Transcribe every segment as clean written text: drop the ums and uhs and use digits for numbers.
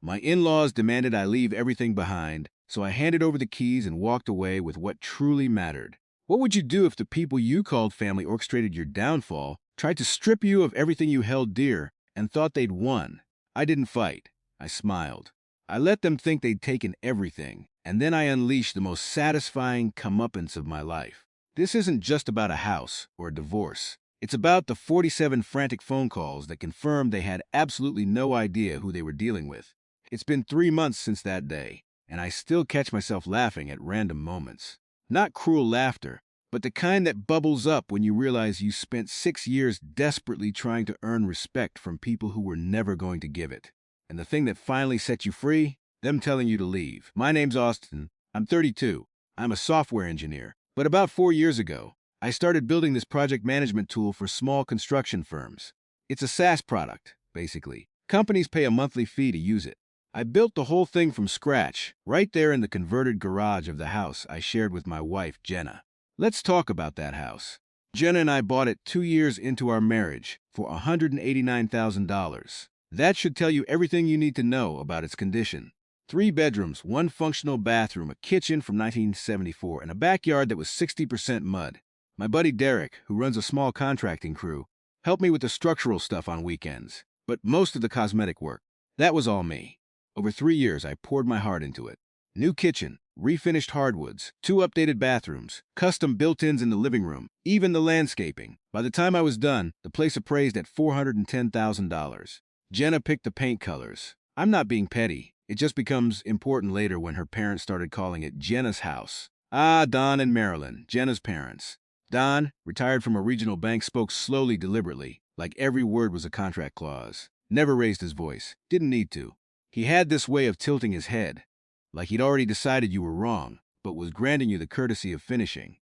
My in-laws demanded I leave everything behind, so I handed over the keys and walked away with what truly mattered. What would you do if the people you called family orchestrated your downfall, tried to strip you of everything you held dear, and thought they'd won? I didn't fight. I smiled. I let them think they'd taken everything, and then I unleashed the most satisfying comeuppance of my life. This isn't just about a house or a divorce. It's about the 47 frantic phone calls that confirmed they had absolutely no idea who they were dealing with. It's been 3 months since that day, and I still catch myself laughing at random moments. Not cruel laughter, but the kind that bubbles up when you realize you spent 6 years desperately trying to earn respect from people who were never going to give it. And the thing that finally set you free? Them telling you to leave. My name's Austin. I'm 32. I'm a software engineer. But about 4 years ago, I started building this project management tool for small construction firms. It's a SaaS product, basically. Companies pay a monthly fee to use it. I built the whole thing from scratch, right there in the converted garage of the house I shared with my wife, Jenna. Let's talk about that house. Jenna and I bought it 2 years into our marriage for $189,000. That should tell you everything you need to know about its condition. 3 bedrooms, 1 functional bathroom, a kitchen from 1974, and a backyard that was 60% mud. My buddy Derek, who runs a small contracting crew, helped me with the structural stuff on weekends, but most of the cosmetic work, that was all me. Over 3 years, I poured my heart into it. New kitchen, refinished hardwoods, 2 updated bathrooms, custom built-ins in the living room, even the landscaping. By the time I was done, the place appraised at $410,000. Jenna picked the paint colors. I'm not being petty. It just becomes important later when her parents started calling it Jenna's house. Don and Marilyn, Jenna's parents. Don, retired from a regional bank, spoke slowly, deliberately, like every word was a contract clause. Never raised his voice. Didn't need to. He had this way of tilting his head, like he'd already decided you were wrong, but was granting you the courtesy of finishing.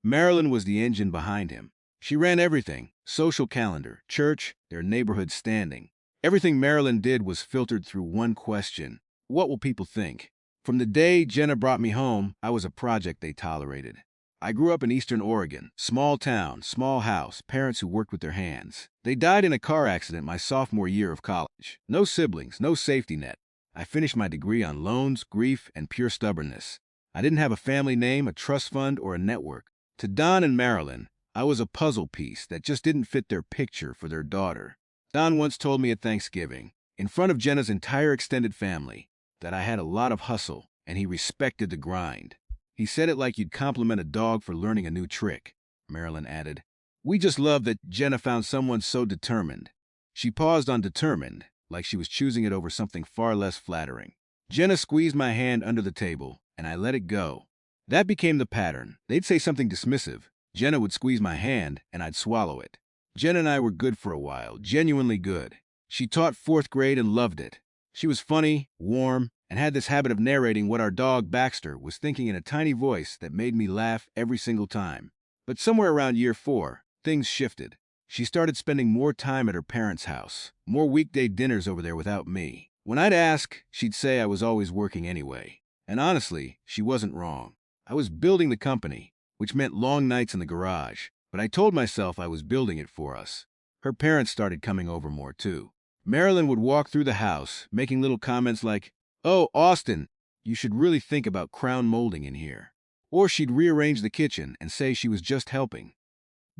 Marilyn was the engine behind him. She ran everything: social calendar, church, their neighborhood standing. Everything Marilyn did was filtered through one question: what will people think? From the day Jenna brought me home, I was a project they tolerated. I grew up in Eastern Oregon, small town, small house, parents who worked with their hands. They died in a car accident my sophomore year of college. No siblings, no safety net. I finished my degree on loans, grief, and pure stubbornness. I didn't have a family name, a trust fund, or a network. To Don and Marilyn, I was a puzzle piece that just didn't fit their picture for their daughter. Don once told me at Thanksgiving, in front of Jenna's entire extended family, that I had a lot of hustle, and he respected the grind. He said it like you'd compliment a dog for learning a new trick. Marilyn added, "We just love that Jenna found someone so determined." She paused on determined, like she was choosing it over something far less flattering. Jenna squeezed my hand under the table, and I let it go. That became the pattern. They'd say something dismissive. Jenna would squeeze my hand, and I'd swallow it. Jenna and I were good for a while, genuinely good. She taught 4th grade and loved it. She was funny, warm, and had this habit of narrating what our dog Baxter was thinking in a tiny voice that made me laugh every single time. But somewhere around year 4, things shifted. She started spending more time at her parents' house, more weekday dinners over there without me. When I'd ask, she'd say I was always working anyway. And honestly, she wasn't wrong. I was building the company, which meant long nights in the garage, but I told myself I was building it for us. Her parents started coming over more too. Marilyn would walk through the house, making little comments like, "Oh, Austin, you should really think about crown molding in here." Or she'd rearrange the kitchen and say she was just helping.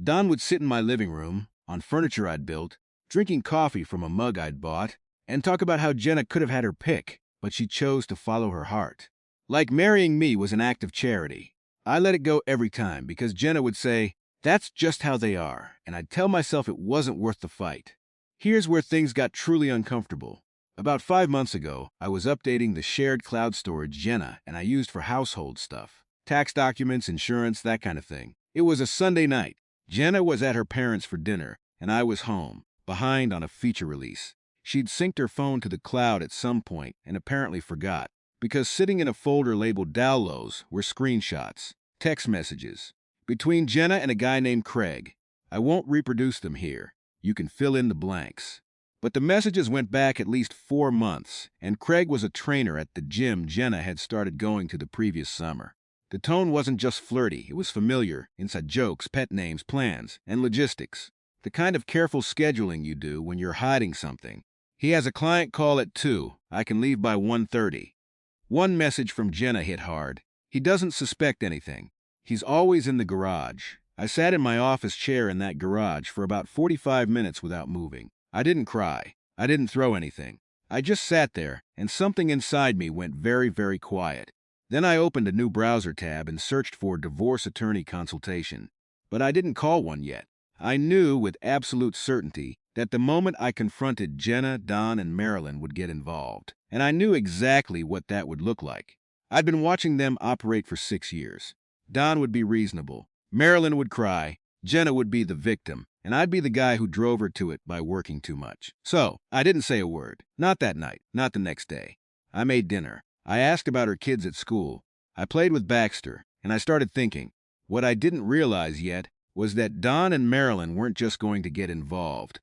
Don would sit in my living room, on furniture I'd built, drinking coffee from a mug I'd bought, and talk about how Jenna could have had her pick, but she chose to follow her heart. Like marrying me was an act of charity. I let it go every time because Jenna would say, "That's just how they are," and I'd tell myself it wasn't worth the fight. Here's where things got truly uncomfortable. About 5 months ago, I was updating the shared cloud storage Jenna and I used for household stuff. Tax documents, insurance, that kind of thing. It was a Sunday night. Jenna was at her parents' for dinner, and I was home, behind on a feature release. She'd synced her phone to the cloud at some point and apparently forgot, because sitting in a folder labeled downloads were screenshots, text messages, between Jenna and a guy named Craig. I won't reproduce them here. You can fill in the blanks. But the messages went back at least 4 months, and Craig was a trainer at the gym Jenna had started going to the previous summer. The tone wasn't just flirty, it was familiar, inside jokes, pet names, plans, and logistics. The kind of careful scheduling you do when you're hiding something. He has a client call at 2. I can leave by 1:30. One message from Jenna hit hard. He doesn't suspect anything. He's always in the garage. I sat in my office chair in that garage for about 45 minutes without moving. I didn't cry. I didn't throw anything. I just sat there, and something inside me went very, very quiet. Then I opened a new browser tab and searched for divorce attorney consultation. But I didn't call one yet. I knew with absolute certainty that the moment I confronted Jenna, Don, and Marilyn would get involved. And I knew exactly what that would look like. I'd been watching them operate for 6 years. Don would be reasonable. Marilyn would cry. Jenna would be the victim, and I'd be the guy who drove her to it by working too much. So, I didn't say a word. Not that night. Not the next day. I made dinner. I asked about her kids at school. I played with Baxter, and I started thinking. What I didn't realize yet was that Don and Marilyn weren't just going to get involved.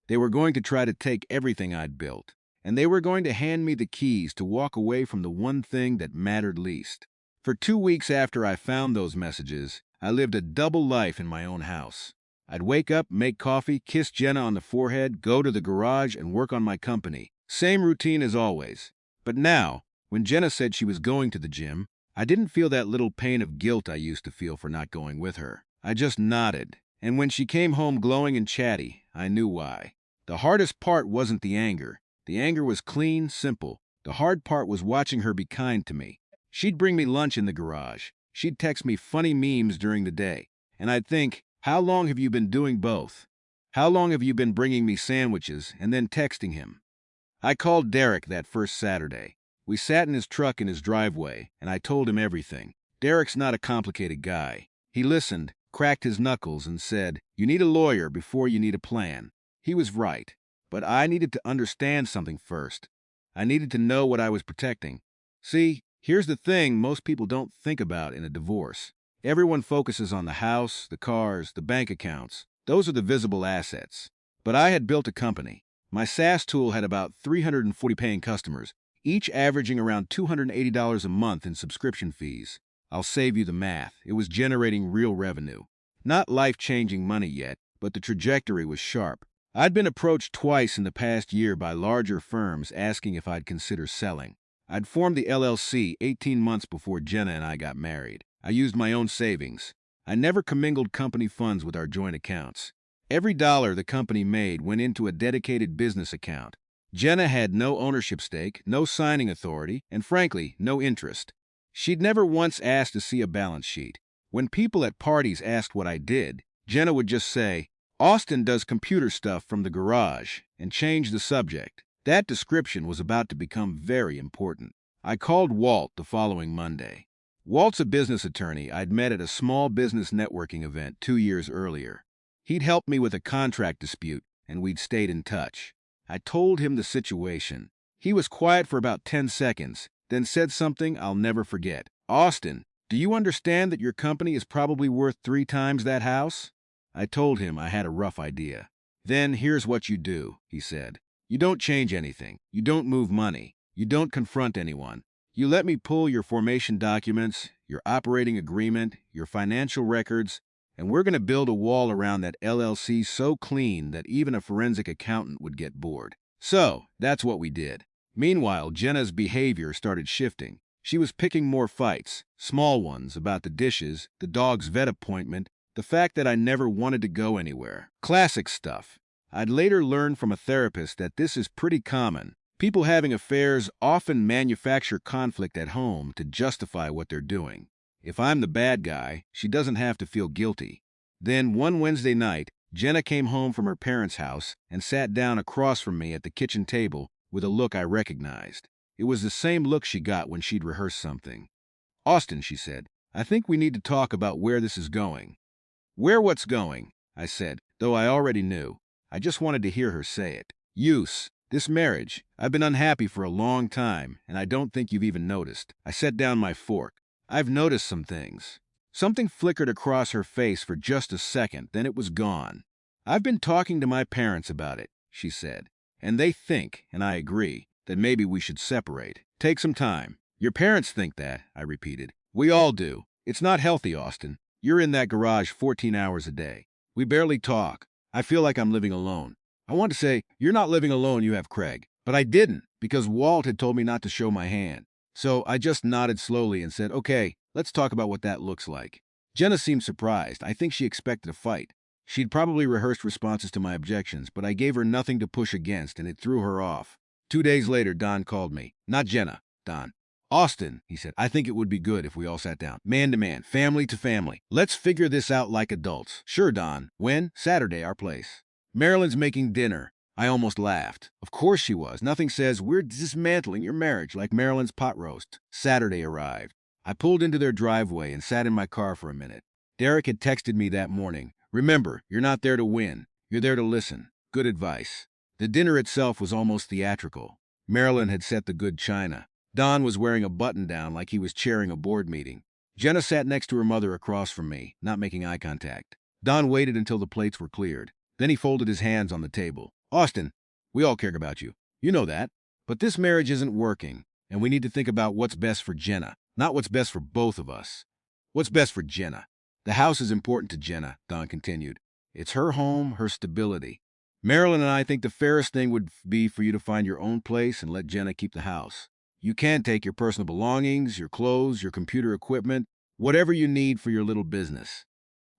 They were going to try to take everything I'd built, and they were going to hand me the keys to walk away from the one thing that mattered least. For 2 weeks after I found those messages, I lived a double life in my own house. I'd wake up, make coffee, kiss Jenna on the forehead, go to the garage, and work on my company. Same routine as always. But now, when Jenna said she was going to the gym, I didn't feel that little pain of guilt I used to feel for not going with her. I just nodded, and when she came home glowing and chatty, I knew why. The hardest part wasn't the anger. The anger was clean, simple. The hard part was watching her be kind to me. She'd bring me lunch in the garage. She'd text me funny memes during the day. And I'd think, how long have you been doing both? How long have you been bringing me sandwiches and then texting him? I called Derek that first Saturday. We sat in his truck in his driveway, and I told him everything. Derek's not a complicated guy. He listened, cracked his knuckles, and said, "You need a lawyer before you need a plan." He was right, but I needed to understand something first. I needed to know what I was protecting. See, here's the thing most people don't think about in a divorce. Everyone focuses on the house, the cars, the bank accounts. Those are the visible assets. But I had built a company. My SaaS tool had about 340 paying customers, each averaging around $280 a month in subscription fees. I'll save you the math. It was generating real revenue. Not life-changing money yet, but the trajectory was sharp. I'd been approached twice in the past year by larger firms asking if I'd consider selling. I'd formed the LLC 18 months before Jenna and I got married. I used my own savings. I never commingled company funds with our joint accounts. Every dollar the company made went into a dedicated business account. Jenna had no ownership stake, no signing authority, and frankly, no interest. She'd never once asked to see a balance sheet. When people at parties asked what I did, Jenna would just say, "Austin does computer stuff from the garage," and change the subject. That description was about to become very important. I called Walt the following Monday. Walt's a business attorney I'd met at a small business networking event 2 years earlier. He'd helped me with a contract dispute, and we'd stayed in touch. I told him the situation. He was quiet for about 10 seconds, then said something I'll never forget. "Austin, do you understand that your company is probably worth 3 times that house?" I told him I had a rough idea. "Then here's what you do," he said. "You don't change anything. You don't move money. You don't confront anyone. You let me pull your formation documents, your operating agreement, your financial records, and we're going to build a wall around that LLC so clean that even a forensic accountant would get bored." So, that's what we did. Meanwhile, Jenna's behavior started shifting. She was picking more fights, small ones about the dishes, the dog's vet appointment, the fact that I never wanted to go anywhere. Classic stuff. I'd later learned from a therapist that this is pretty common. People having affairs often manufacture conflict at home to justify what they're doing. If I'm the bad guy, she doesn't have to feel guilty. Then one Wednesday night, Jenna came home from her parents' house and sat down across from me at the kitchen table with a look I recognized. It was the same look she got when she'd rehearsed something. "Austin," she said, "I think we need to talk about where this is going." "Where what's going?" I said, though I already knew. I just wanted to hear her say it. "Use. This marriage. I've been unhappy for a long time, and I don't think you've even noticed." I set down my fork. "I've noticed some things." Something flickered across her face for just a second, then it was gone. "I've been talking to my parents about it," she said, "and they think, and I agree, that maybe we should separate. Take some time." "Your parents think that," I repeated. "We all do. It's not healthy, Austin. You're in that garage 14 hours a day. We barely talk. I feel like I'm living alone." I wanted to say, "You're not living alone, you have Craig." But I didn't, because Walt had told me not to show my hand. So I just nodded slowly and said, "Okay, let's talk about what that looks like." Jenna seemed surprised. I think she expected a fight. She'd probably rehearsed responses to my objections, but I gave her nothing to push against, and it threw her off. 2 days later, Don called me. Not Jenna, Don. "Austin," he said, "I think it would be good if we all sat down. Man to man, family to family. Let's figure this out like adults." "Sure, Don. When?" "Saturday, our place." "Marilyn's making dinner." I almost laughed. Of course she was. Nothing says, "We're dismantling your marriage," like Marilyn's pot roast. Saturday arrived. I pulled into their driveway and sat in my car for a minute. Derek had texted me that morning. "Remember, you're not there to win. You're there to listen." Good advice. The dinner itself was almost theatrical. Marilyn had set the good china. Don was wearing a button-down like he was chairing a board meeting. Jenna sat next to her mother across from me, not making eye contact. Don waited until the plates were cleared. Then he folded his hands on the table. "Austin, we all care about you. You know that. But this marriage isn't working, and we need to think about what's best for Jenna, not what's best for both of us. What's best for Jenna. The house is important to Jenna," Don continued. "It's her home, her stability. Marilyn and I think the fairest thing would be for you to find your own place and let Jenna keep the house. You can take your personal belongings, your clothes, your computer equipment, whatever you need for your little business."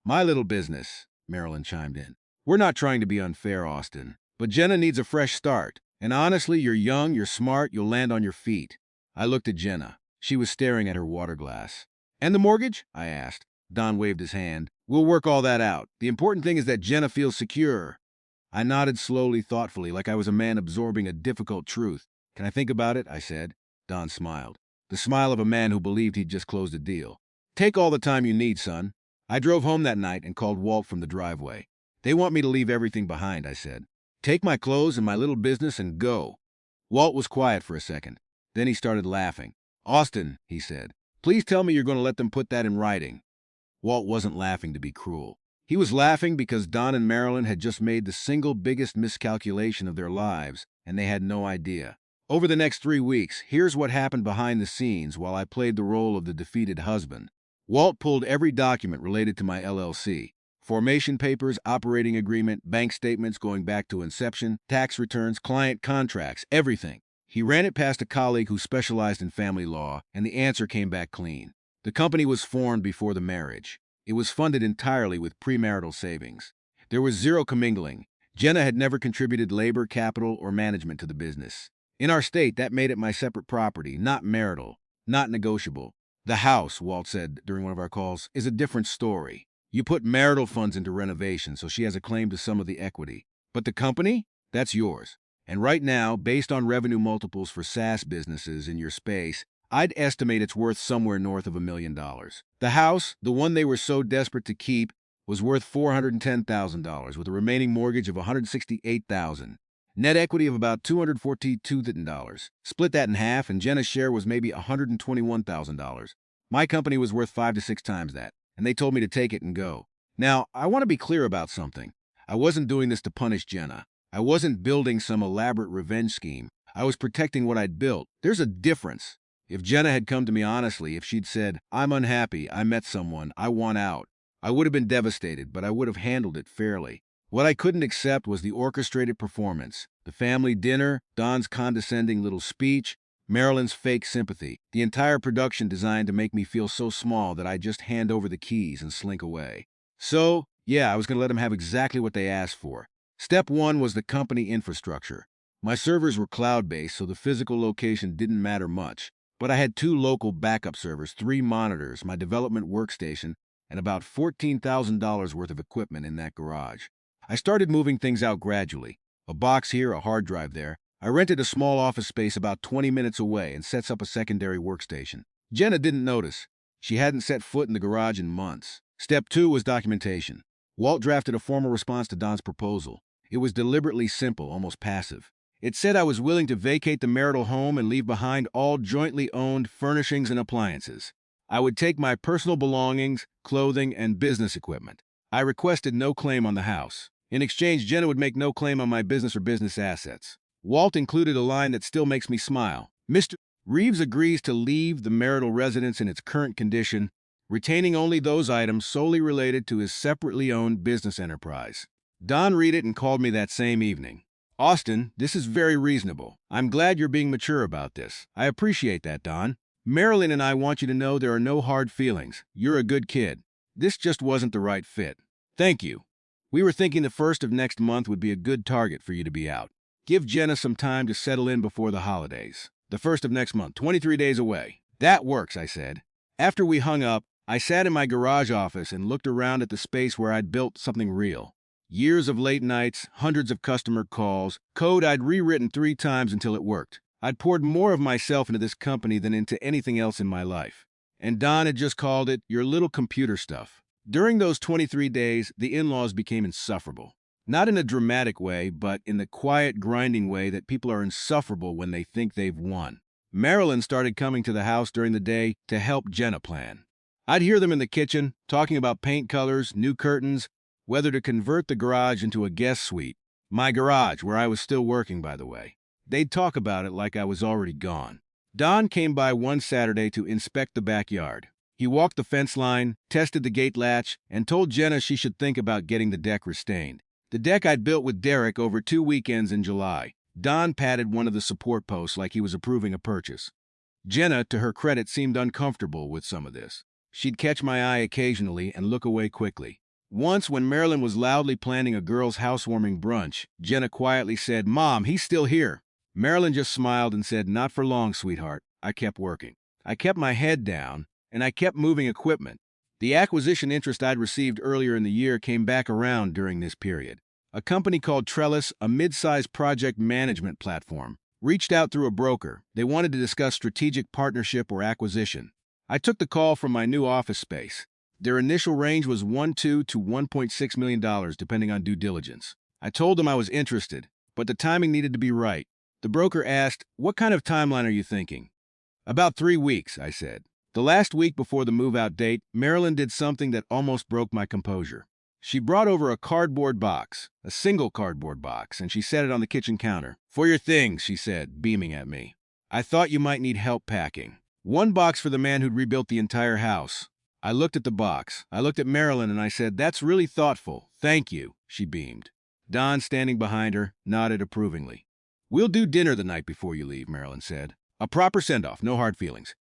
"My little business," Marilyn chimed in. "We're not trying to be unfair, Austin, but Jenna needs a fresh start. And honestly, you're young, you're smart, you'll land on your feet." I looked at Jenna. She was staring at her water glass. "And the mortgage?" I asked. Don waved his hand. "We'll work all that out. The important thing is that Jenna feels secure." I nodded slowly, thoughtfully, like I was a man absorbing a difficult truth. "Can I think about it?" I said. Don smiled. The smile of a man who believed he'd just closed a deal. "Take all the time you need, son." I drove home that night and called Walt from the driveway. "They want me to leave everything behind," I said. "Take my clothes and my little business and go." Walt was quiet for a second. Then he started laughing. "Austin," he said, "please tell me you're going to let them put that in writing." Walt wasn't laughing to be cruel. He was laughing because Don and Marilyn had just made the single biggest miscalculation of their lives, and they had no idea. Over the next 3 weeks, here's what happened behind the scenes while I played the role of the defeated husband. Walt pulled every document related to my LLC. Formation papers, operating agreement, bank statements going back to inception, tax returns, client contracts, everything. He ran it past a colleague who specialized in family law, and the answer came back clean. The company was formed before the marriage. It was funded entirely with premarital savings. There was zero commingling. Jenna had never contributed labor, capital, or management to the business. In our state, that made it my separate property, not marital, not negotiable. The house, Walt said during one of our calls, is a different story. You put marital funds into renovation, so she has a claim to some of the equity. But the company? That's yours. And right now, based on revenue multiples for SaaS businesses in your space, I'd estimate it's worth somewhere north of $1 million. The house, the one they were so desperate to keep, was worth $410,000 with a remaining mortgage of $168,000. Net equity of about $242,000. Split that in half, and Jenna's share was maybe $121,000. My company was worth 5 to 6 times that, and they told me to take it and go. Now, I want to be clear about something. I wasn't doing this to punish Jenna. I wasn't building some elaborate revenge scheme. I was protecting what I'd built. There's a difference. If Jenna had come to me honestly, if she'd said, "I'm unhappy, I met someone, I want out," I would have been devastated, but I would have handled it fairly. What I couldn't accept was the orchestrated performance, the family dinner, Don's condescending little speech, Marilyn's fake sympathy, the entire production designed to make me feel so small that I'd just hand over the keys and slink away. So, yeah, I was going to let them have exactly what they asked for. Step one was the company infrastructure. My servers were cloud-based, so the physical location didn't matter much. But I had 2 local backup servers, 3 monitors, my development workstation, and about $14,000 worth of equipment in that garage. I started moving things out gradually. A box here, a hard drive there. I rented a small office space about 20 minutes away and sets up a secondary workstation. Jenna didn't notice. She hadn't set foot in the garage in months. Step 2 was documentation. Walt drafted a formal response to Don's proposal. It was deliberately simple, almost passive. It said I was willing to vacate the marital home and leave behind all jointly owned furnishings and appliances. I would take my personal belongings, clothing, and business equipment. I requested no claim on the house. In exchange, Jenna would make no claim on my business or business assets. Walt included a line that still makes me smile. Mr. Reeves agrees to leave the marital residence in its current condition, retaining only those items solely related to his separately owned business enterprise. Don read it and called me that same evening. Austin, this is very reasonable. I'm glad you're being mature about this. I appreciate that, Don. Marilyn and I want you to know there are no hard feelings. You're a good kid. This just wasn't the right fit. Thank you. We were thinking the first of next month would be a good target for you to be out. Give Jenna some time to settle in before the holidays. The first of next month, 23 days away. That works, I said. After we hung up, I sat in my garage office and looked around at the space where I'd built something real. Years of late nights, hundreds of customer calls, code I'd rewritten 3 times until it worked. I'd poured more of myself into this company than into anything else in my life. And Don had just called it your little computer stuff. During those 23 days, the in-laws became insufferable. Not in a dramatic way, but in the quiet, grinding way that people are insufferable when they think they've won. Marilyn started coming to the house during the day to help Jenna plan. I'd hear them in the kitchen, talking about paint colors, new curtains, whether to convert the garage into a guest suite. My garage, where I was still working, by the way. They'd talk about it like I was already gone. Don came by one Saturday to inspect the backyard. He walked the fence line, tested the gate latch, and told Jenna she should think about getting the deck restained. The deck I'd built with Derek over 2 weekends in July. Don patted one of the support posts like he was approving a purchase. Jenna, to her credit, seemed uncomfortable with some of this. She'd catch my eye occasionally and look away quickly. Once, when Marilyn was loudly planning a girls' housewarming brunch, Jenna quietly said, "Mom, he's still here." Marilyn just smiled and said, "Not for long, sweetheart." I kept working. I kept my head down, and I kept moving equipment. The acquisition interest I'd received earlier in the year came back around during this period. A company called Trellis, a mid-sized project management platform, reached out through a broker. They wanted to discuss strategic partnership or acquisition. I took the call from my new office space. Their initial range was $1.2 to $1.6 million, depending on due diligence. I told them I was interested, but the timing needed to be right. The broker asked, "What kind of timeline are you thinking?" "About 3 weeks," I said. The last week before the move-out date, Marilyn did something that almost broke my composure. She brought over a cardboard box, a single cardboard box, and she set it on the kitchen counter. "For your things," she said, beaming at me. "I thought you might need help packing." One box for the man who'd rebuilt the entire house. I looked at the box. I looked at Marilyn and I said, "That's really thoughtful. Thank you," she beamed. Don, standing behind her, nodded approvingly. "We'll do dinner the night before you leave," Marilyn said. "A proper send-off, no hard feelings."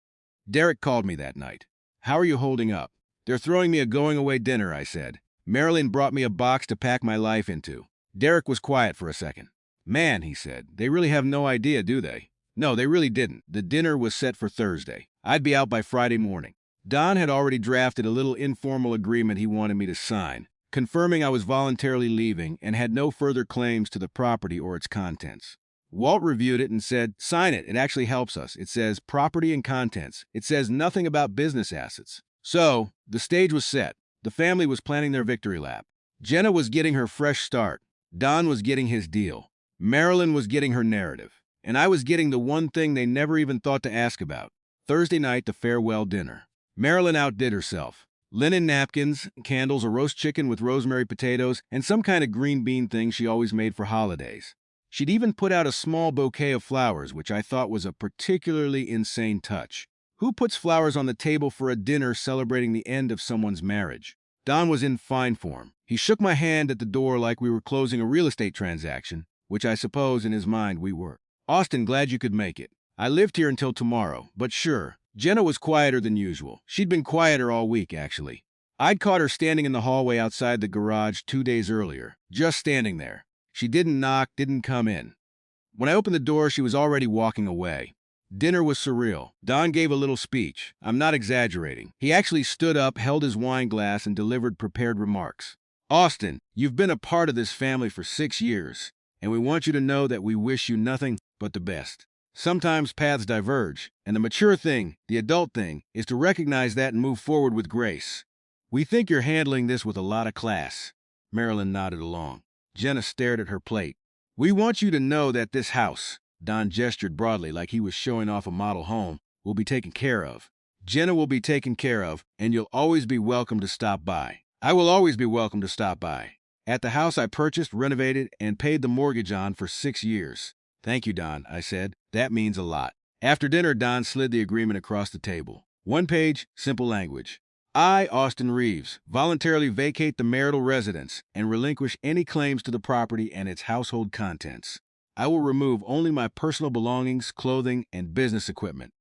Derek called me that night. "How are you holding up?" "They're throwing me a going-away dinner," I said. Marilyn brought me a box to pack my life into. Derek was quiet for a second. "Man," he said, "they really have no idea, do they?" No, they really didn't. The dinner was set for Thursday. I'd be out by Friday morning. Don had already drafted a little informal agreement he wanted me to sign, confirming I was voluntarily leaving and had no further claims to the property or its contents. Walt reviewed it and said, "Sign it. It actually helps us. It says property and contents. It says nothing about business assets." So, the stage was set. The family was planning their victory lap. Jenna was getting her fresh start. Don was getting his deal. Marilyn was getting her narrative. And I was getting the one thing they never even thought to ask about. Thursday night, the farewell dinner. Marilyn outdid herself. Linen napkins, candles, a roast chicken with rosemary potatoes, and some kind of green bean thing she always made for holidays. She'd even put out a small bouquet of flowers, which I thought was a particularly insane touch. Who puts flowers on the table for a dinner celebrating the end of someone's marriage? Don was in fine form. He shook my hand at the door like we were closing a real estate transaction, which I suppose in his mind we were. "Austin, glad you could make it. I lived here until tomorrow, but sure." Jenna was quieter than usual. She'd been quieter all week, actually. I'd caught her standing in the hallway outside the garage 2 days earlier, just standing there. She didn't knock, didn't come in. When I opened the door, she was already walking away. Dinner was surreal. Don gave a little speech. I'm not exaggerating. He actually stood up, held his wine glass, and delivered prepared remarks. "Austin, you've been a part of this family for 6 years, and we want you to know that we wish you nothing but the best. Sometimes paths diverge, and the mature thing, the adult thing, is to recognize that and move forward with grace. We think you're handling this with a lot of class." Marilyn nodded along. Jenna stared at her plate. "We want you to know that this house," Don gestured broadly like he was showing off a model home, "will be taken care of. Jenna will be taken care of, and you'll always be welcome to stop by. I will always be welcome to stop by. At the house I purchased, renovated, and paid the mortgage on for 6 years. "Thank you, Don," I said. "That means a lot." After dinner, Don slid the agreement across the table. 1 page, simple language. I, Austin Reeves, voluntarily vacate the marital residence and relinquish any claims to the property and its household contents. I will remove only my personal belongings, clothing, and business equipment.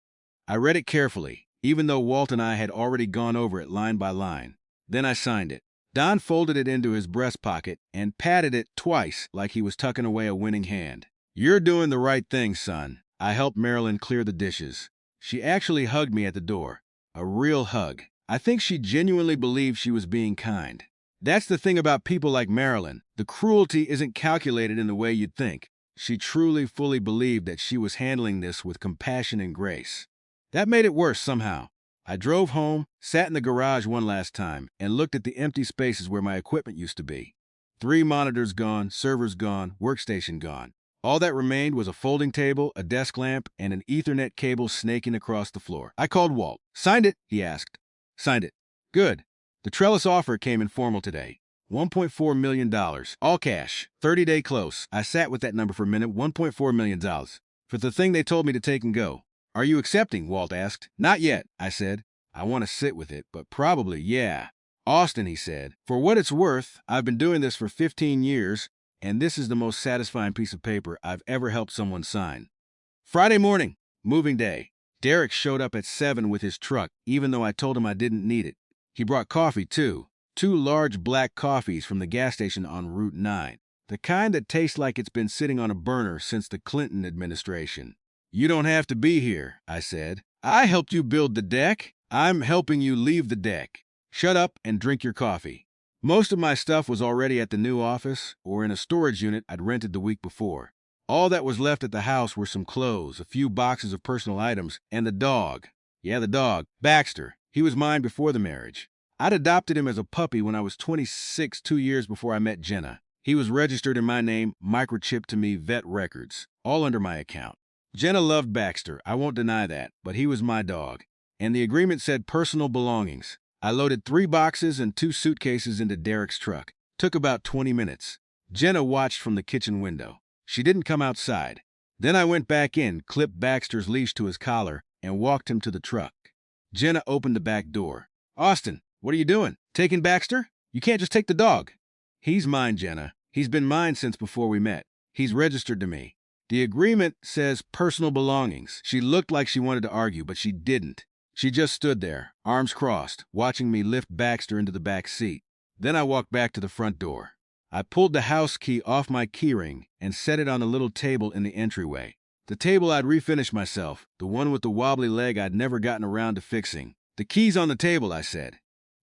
I read it carefully, even though Walt and I had already gone over it line by line. Then I signed it. Don folded it into his breast pocket and patted it twice like he was tucking away a winning hand. "You're doing the right thing, son." I helped Marilyn clear the dishes. She actually hugged me at the door. A real hug. I think she genuinely believed she was being kind. That's the thing about people like Marilyn. The cruelty isn't calculated in the way you'd think. She truly, fully believed that she was handling this with compassion and grace. That made it worse somehow. I drove home, sat in the garage one last time, and looked at the empty spaces where my equipment used to be. 3 monitors gone, servers gone, workstation gone. All that remained was a folding table, a desk lamp, and an Ethernet cable snaking across the floor. I called Walt. "Signed it?" he asked. "Signed it." "Good." The Trellis offer came informal today. $1.4 million, all cash, 30-day close. I sat with that number for a minute. $1.4 million for the thing they told me to take and go. "Are you accepting?" Walt asked. "Not yet," I said. "I want to sit with it, but probably, yeah." "Austin," he said, "for what it's worth, I've been doing this for 15 years, and this is the most satisfying piece of paper I've ever helped someone sign." Friday morning, moving day. Derek showed up at 7 with his truck, even though I told him I didn't need it. He brought coffee, too. 2 large black coffees from the gas station on Route 9. The kind that tastes like it's been sitting on a burner since the Clinton administration. "You don't have to be here," I said. "I helped you build the deck. I'm helping you leave the deck. Shut up and drink your coffee." Most of my stuff was already at the new office or in a storage unit I'd rented the week before. All that was left at the house were some clothes, a few boxes of personal items, and the dog. Yeah, the dog, Baxter. He was mine before the marriage. I'd adopted him as a puppy when I was 26, 2 years before I met Jenna. He was registered in my name, microchipped to me, vet records, all under my account. Jenna loved Baxter, I won't deny that, but he was my dog. And the agreement said personal belongings. I loaded 3 boxes and 2 suitcases into Derek's truck. Took about 20 minutes. Jenna watched from the kitchen window. She didn't come outside. Then I went back in, clipped Baxter's leash to his collar, and walked him to the truck. Jenna opened the back door. "Austin, what are you doing? Taking Baxter? You can't just take the dog." "He's mine, Jenna. He's been mine since before we met. He's registered to me. The agreement says personal belongings." She looked like she wanted to argue, but she didn't. She just stood there, arms crossed, watching me lift Baxter into the back seat. Then I walked back to the front door. I pulled the house key off my keyring and set it on a little table in the entryway. The table I'd refinished myself, the one with the wobbly leg I'd never gotten around to fixing. "The key's on the table," I said.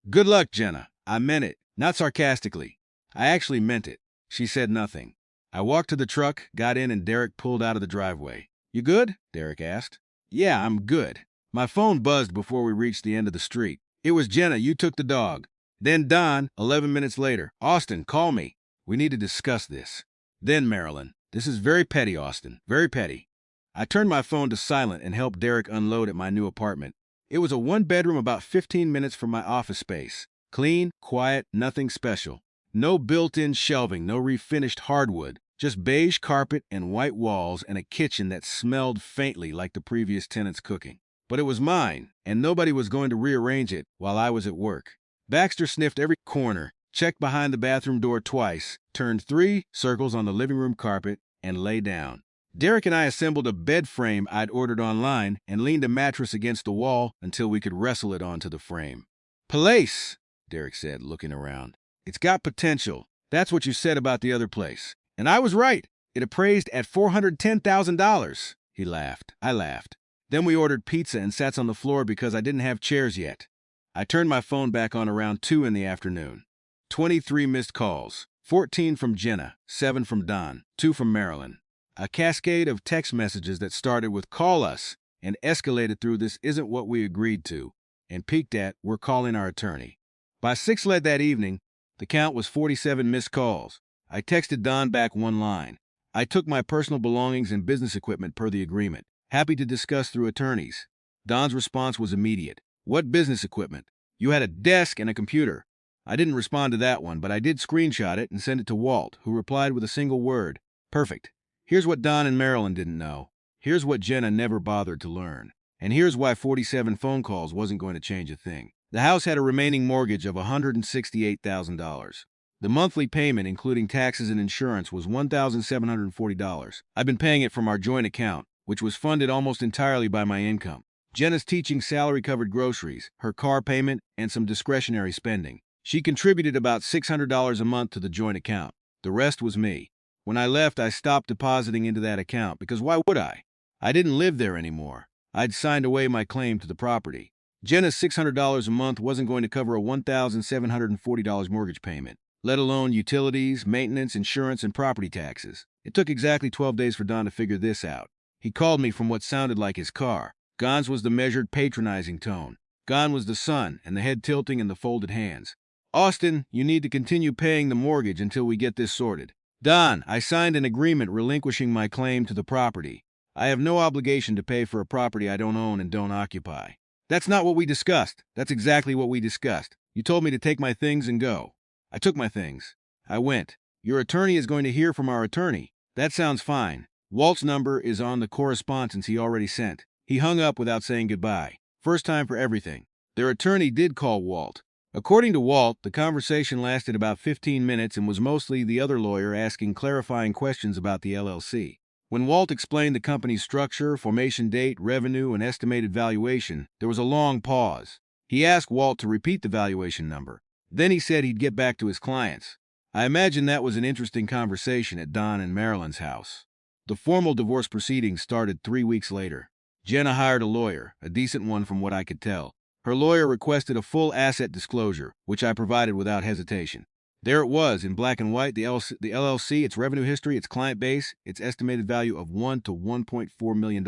"Good luck, Jenna." I meant it, not sarcastically. I actually meant it. She said nothing. I walked to the truck, got in, and Derek pulled out of the driveway. "You good?" Derek asked. "Yeah, I'm good." My phone buzzed before we reached the end of the street. It was Jenna. "You took the dog." Then Don, 11 minutes later. "Austin, call me. We need to discuss this." Then Marilyn. "This is very petty, Austin. Very petty." I turned my phone to silent and helped Derek unload at my new apartment. It was a 1-bedroom about 15 minutes from my office space. Clean, quiet, nothing special. No built-in shelving, no refinished hardwood. Just beige carpet and white walls and a kitchen that smelled faintly like the previous tenant's cooking. But it was mine, and nobody was going to rearrange it while I was at work. Baxter sniffed every corner, checked behind the bathroom door twice, turned 3 circles on the living room carpet, and lay down. Derek and I assembled a bed frame I'd ordered online and leaned a mattress against the wall until we could wrestle it onto the frame. "Place," Derek said, looking around. "It's got potential. That's what you said about the other place. And I was right. It appraised at $410,000. He laughed. I laughed. Then we ordered pizza and sat on the floor because I didn't have chairs yet. I turned my phone back on around 2 in the afternoon. 23 missed calls. 14 from Jenna, 7 from Don, 2 from Marilyn. A cascade of text messages that started with "call us" and escalated through "this isn't what we agreed to" and peaked at "we're calling our attorney." By 6 led that evening, the count was 47 missed calls. I texted Don back one line. I took my personal belongings and business equipment per the agreement. Happy to discuss through attorneys. Don's response was immediate. "What business equipment? You had a desk and a computer." I didn't respond to that one, but I did screenshot it and send it to Walt, who replied with a single word. "Perfect. Here's what Don and Marilyn didn't know. Here's what Jenna never bothered to learn. And here's why 47 phone calls wasn't going to change a thing." The house had a remaining mortgage of $168,000. The monthly payment, including taxes and insurance, was $1,740. I've been paying it from our joint account, which was funded almost entirely by my income. Jenna's teaching salary covered groceries, her car payment, and some discretionary spending. She contributed about $600 a month to the joint account. The rest was me. When I left, I stopped depositing into that account because why would I? I didn't live there anymore. I'd signed away my claim to the property. Jenna's $600 a month wasn't going to cover a $1,740 mortgage payment, let alone utilities, maintenance, insurance, and property taxes. It took exactly 12 days for Don to figure this out. He called me from what sounded like his car. Gon's was the measured, patronizing tone. Gon was the sun and the head tilting and the folded hands. Austin, you need to continue paying the mortgage until we get this sorted. Don, I signed an agreement relinquishing my claim to the property. I have no obligation to pay for a property I don't own and don't occupy. That's not what we discussed. That's exactly what we discussed. You told me to take my things and go. I took my things. I went. Your attorney is going to hear from our attorney. That sounds fine. Walt's number is on the correspondence he already sent. He hung up without saying goodbye. First time for everything. Their attorney did call Walt. According to Walt, the conversation lasted about 15 minutes and was mostly the other lawyer asking clarifying questions about the LLC. When Walt explained the company's structure, formation date, revenue, and estimated valuation, there was a long pause. He asked Walt to repeat the valuation number. Then he said he'd get back to his clients. I imagine that was an interesting conversation at Don and Marilyn's house. The formal divorce proceedings started 3 weeks later. Jenna hired a lawyer, a decent one from what I could tell. Her lawyer requested a full asset disclosure, which I provided without hesitation. There it was, in black and white, the LLC, its revenue history, its client base, its estimated value of $1 to $1.4 million.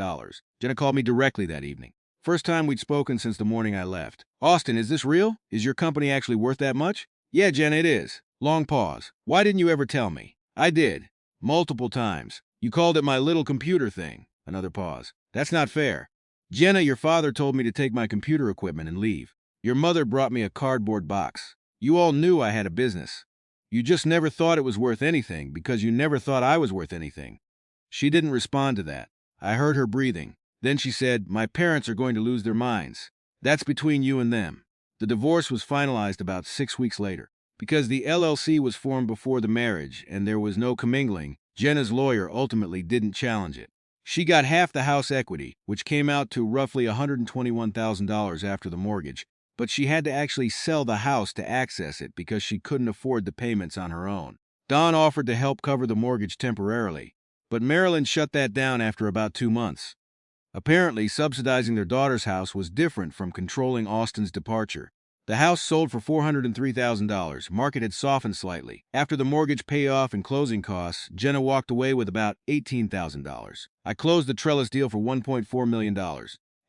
Jenna called me directly that evening. First time we'd spoken since the morning I left. Austin, is this real? Is your company actually worth that much? Yeah, Jenna, it is. Long pause. Why didn't you ever tell me? I did. Multiple times. You called it my little computer thing. Another pause. That's not fair. Jenna, your father told me to take my computer equipment and leave. Your mother brought me a cardboard box. You all knew I had a business. You just never thought it was worth anything because you never thought I was worth anything. She didn't respond to that. I heard her breathing. Then she said, my parents are going to lose their minds. That's between you and them. The divorce was finalized about 6 weeks later. Because the LLC was formed before the marriage and there was no commingling, Jenna's lawyer ultimately didn't challenge it. She got half the house equity, which came out to roughly $121,000 after the mortgage, but she had to actually sell the house to access it because she couldn't afford the payments on her own. Don offered to help cover the mortgage temporarily, but Marilyn shut that down after about 2 months. Apparently, subsidizing their daughter's house was different from controlling Austin's departure. The house sold for $403,000. Market had softened slightly. After the mortgage payoff and closing costs, Jenna walked away with about $18,000. I closed the Trellis deal for $1.4 million.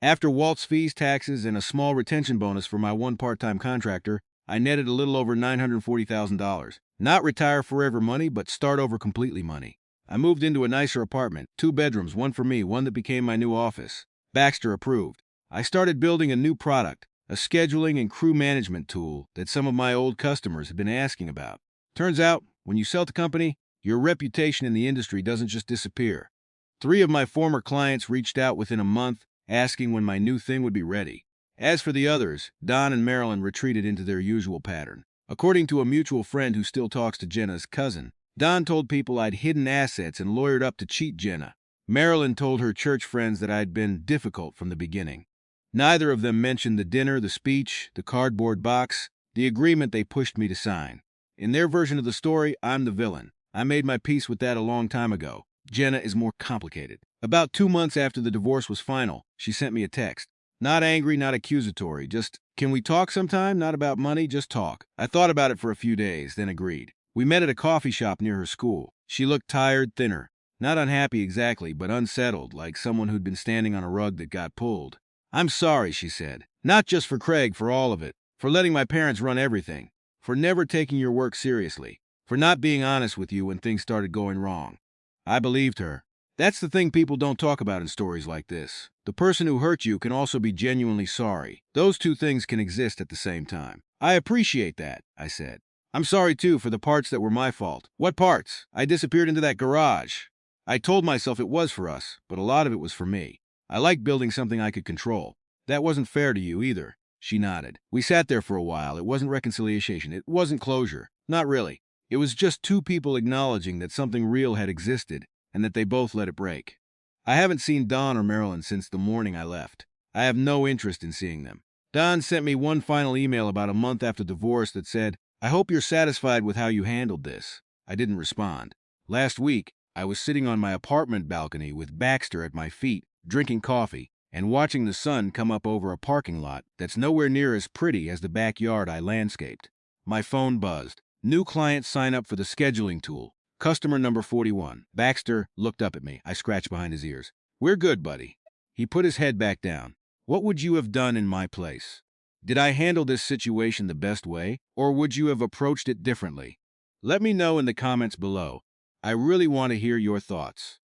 After Walt's fees, taxes, and a small retention bonus for my one part-time contractor, I netted a little over $940,000. Not retire forever money, but start over completely money. I moved into a nicer apartment, 2 bedrooms, one for me, one that became my new office. Baxter approved. I started building a new product, a scheduling and crew management tool that some of my old customers had been asking about. Turns out, when you sell to company, your reputation in the industry doesn't just disappear. 3 of my former clients reached out within a month, asking when my new thing would be ready. As for the others, Don and Marilyn retreated into their usual pattern. According to a mutual friend who still talks to Jenna's cousin, Don told people I'd hidden assets and lawyered up to cheat Jenna. Marilyn told her church friends that I'd been difficult from the beginning. Neither of them mentioned the dinner, the speech, the cardboard box, the agreement they pushed me to sign. In their version of the story, I'm the villain. I made my peace with that a long time ago. Jenna is more complicated. About 2 months after the divorce was final, she sent me a text. Not angry, not accusatory, just, can we talk sometime? Not about money, just talk. I thought about it for a few days, then agreed. We met at a coffee shop near her school. She looked tired, thinner. Not unhappy exactly, but unsettled, like someone who'd been standing on a rug that got pulled. I'm sorry, she said. Not just for Craig, for all of it. For letting my parents run everything. For never taking your work seriously. For not being honest with you when things started going wrong. I believed her. That's the thing people don't talk about in stories like this. The person who hurt you can also be genuinely sorry. Those two things can exist at the same time. I appreciate that, I said. I'm sorry too for the parts that were my fault. What parts? I disappeared into that garage. I told myself it was for us, but a lot of it was for me. I liked building something I could control. That wasn't fair to you either. She nodded. We sat there for a while. It wasn't reconciliation. It wasn't closure. Not really. It was just two people acknowledging that something real had existed and that they both let it break. I haven't seen Don or Marilyn since the morning I left. I have no interest in seeing them. Don sent me one final email about a month after divorce that said, "I hope you're satisfied with how you handled this." I didn't respond. Last week, I was sitting on my apartment balcony with Baxter at my feet, drinking coffee, and watching the sun come up over a parking lot that's nowhere near as pretty as the backyard I landscaped. My phone buzzed. New client sign up for the scheduling tool. Customer number 41. Baxter looked up at me. I scratched behind his ears. "We're good, buddy." He put his head back down. "What would you have done in my place? Did I handle this situation the best way, or would you have approached it differently? Let me know in the comments below. I really want to hear your thoughts.